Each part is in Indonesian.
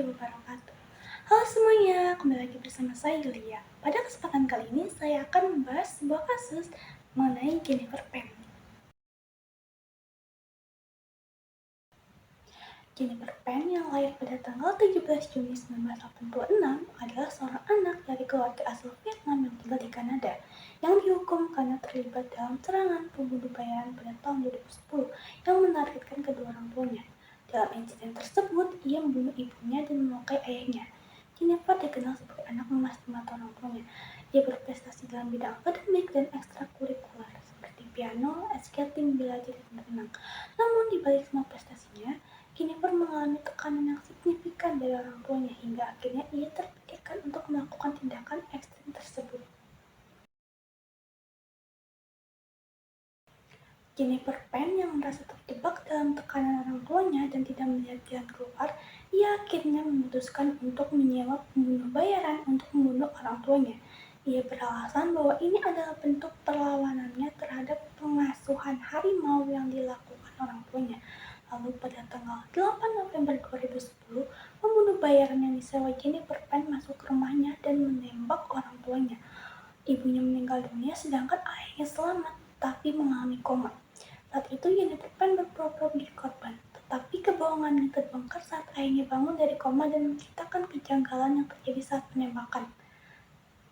wabarakatuh. Halo semuanya, kembali lagi bersama saya Lia. Pada kesempatan kali ini saya akan membahas sebuah kasus mengenai Jennifer Pan. Jennifer Pan yang lahir pada tanggal 17 Juni 1986 adalah seorang anak dari keluarga asal Vietnam yang tinggal di Kanada yang dihukum karena terlibat dalam serangan pembunuh bayaran pada tahun 2010 yang menargetkan kedua orang tuanya. Dalam insiden tersebut, ia membunuh ibunya dan melukai ayahnya. Jennifer dikenal sebagai anak emas di mata orang tuanya. Dia berprestasi dalam bidang akademik dan ekstrakurikuler seperti piano, skating, bela diri, dan renang. Namun di balik semua prestasinya, Jennifer mengalami tekanan yang signifikan dari orang tuanya hingga akhirnya ia terpikirkan untuk melakukan tindakan ekstrim tersebut. Jennifer Pan yang merasa terjebak dalam tekanan orang tuanya dan tidak melihat jalan keluar, ia akhirnya memutuskan untuk menyewa pembunuh bayaran untuk membunuh orang tuanya. Ia beralasan bahwa ini adalah bentuk perlawanannya terhadap pengasuhan harimau yang dilakukan orang tuanya. Lalu pada tanggal 8 November 2010, pembunuh bayaran yang disewa Jennifer Pan masuk ke rumahnya dan menembak orang tuanya. Ibunya meninggal dunia sedangkan ayahnya selamat tapi mengalami koma. Saat itu Jennifer Pan berpura-pura menjadi korban, tetapi kebohongannya terbongkar saat ayahnya bangun dari koma dan menceritakan kejanggalan yang terjadi saat penembakan.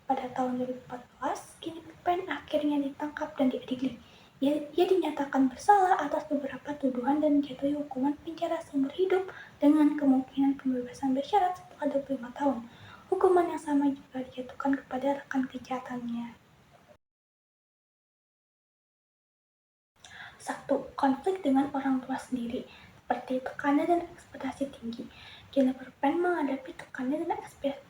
Pada tahun 2014, Jennifer Pan akhirnya ditangkap dan diadili. Ia dinyatakan bersalah atas beberapa tuduhan dan dijatuhi hukuman penjara seumur hidup dengan kemungkinan pembebasan bersyarat setelah 25 tahun. Hukuman yang sama juga dijatuhkan kepada rekan kejahatannya. 1. Konflik dengan orang tua sendiri, seperti tekanan dan ekspektasi tinggi. Jennifer Pan menghadapi tekanan dan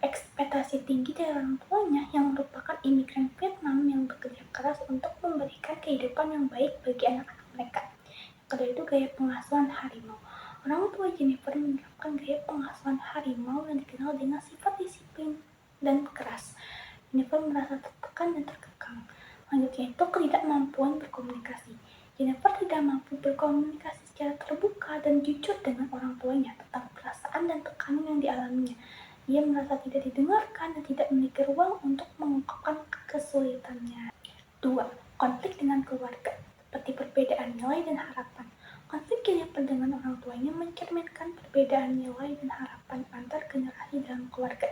ekspektasi tinggi dari orang tuanya yang merupakan imigran Vietnam yang bekerja keras untuk memberikan kehidupan yang baik bagi anak-anak mereka. Kedua itu gaya pengasuhan harimau. Orang tua Jennifer menerapkan gaya pengasuhan harimau yang dikenal dengan sifat disiplin dan keras. Jennifer merasa tertekan dan terkekang. Selanjutnya itu ketidakmampuan berkomunikasi. Jennifer tidak mampu berkomunikasi secara terbuka dan jujur dengan orang tuanya tentang perasaan dan tekanan yang dialaminya. Ia merasa tidak didengarkan dan tidak memiliki ruang untuk mengungkapkan kesulitannya. 2. Konflik dengan keluarga, seperti perbedaan nilai dan harapan. Konflik Jennifer dengan orang tuanya mencerminkan perbedaan nilai dan harapan antar generasi dalam keluarga.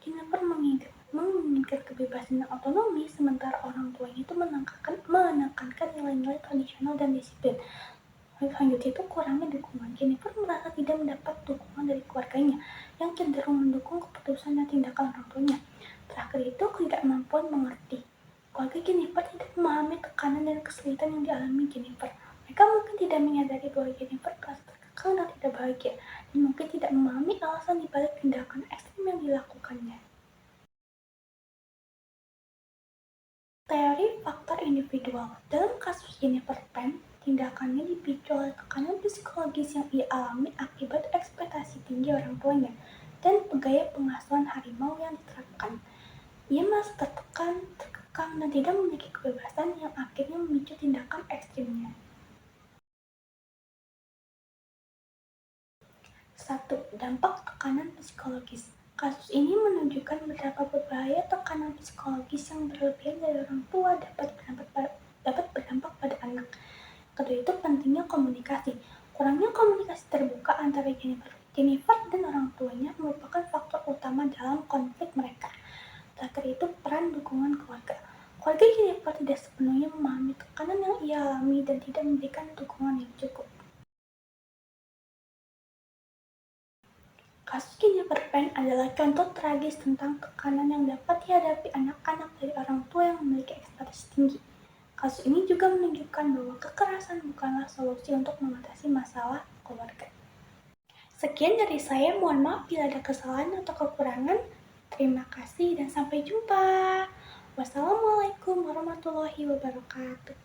Jennifer menginginkan kebebasan dan otonomi, sementara orang tuanya itu menekankan nilai-nilai tradisional dan disiplin. Selanjutnya itu kurangnya dukungan. Jennifer merasa tidak mendapat dukungan dari keluarganya yang cenderung mendukung keputusan dan tindakan orang tuanya. Terakhir itu ketidakmampuan mengerti. Keluarga Jennifer tidak memahami tekanan dan kesulitan yang dialami Jennifer. Mereka mungkin tidak menyadari bahwa Jennifer merasa terkekang dan tidak bahagia, dan mungkin tidak memahami alasan dibalik tindakan ekstrim yang dilakukannya. Teori faktor individual. Dalam kasus Jennifer Pan, tindakannya dipicu oleh tekanan psikologis yang ia alami akibat ekspektasi tinggi orang tuanya dan gaya pengasuhan harimau yang diterapkan. Ia merasa tertekan, terkekang, dan tidak memiliki kebebasan yang akhirnya memicu tindakan ekstrimnya. 1. Dampak tekanan psikologis. Kasus ini menunjukkan betapa berbahaya tekanan psikologis yang berlebihan dari orang tua dapat berdampak pada anak. Kedua itu pentingnya komunikasi. Kurangnya komunikasi terbuka antara Jennifer dan orang tuanya merupakan faktor utama dalam konflik mereka. Terakhir itu peran dukungan keluarga. Keluarga Jennifer tidak sepenuhnya memahami tekanan yang ia alami dan tidak memberikan dukungan yang cukup. Kasus Jennifer Pan adalah contoh tragis tentang tekanan yang dapat dihadapi anak-anak dari orang tua yang memiliki ekspektasi tinggi. Kasus ini juga menunjukkan bahwa kekerasan bukanlah solusi untuk mengatasi masalah keluarga. Sekian dari saya, mohon maaf bila ada kesalahan atau kekurangan. Terima kasih dan sampai jumpa. Wassalamualaikum warahmatullahi wabarakatuh.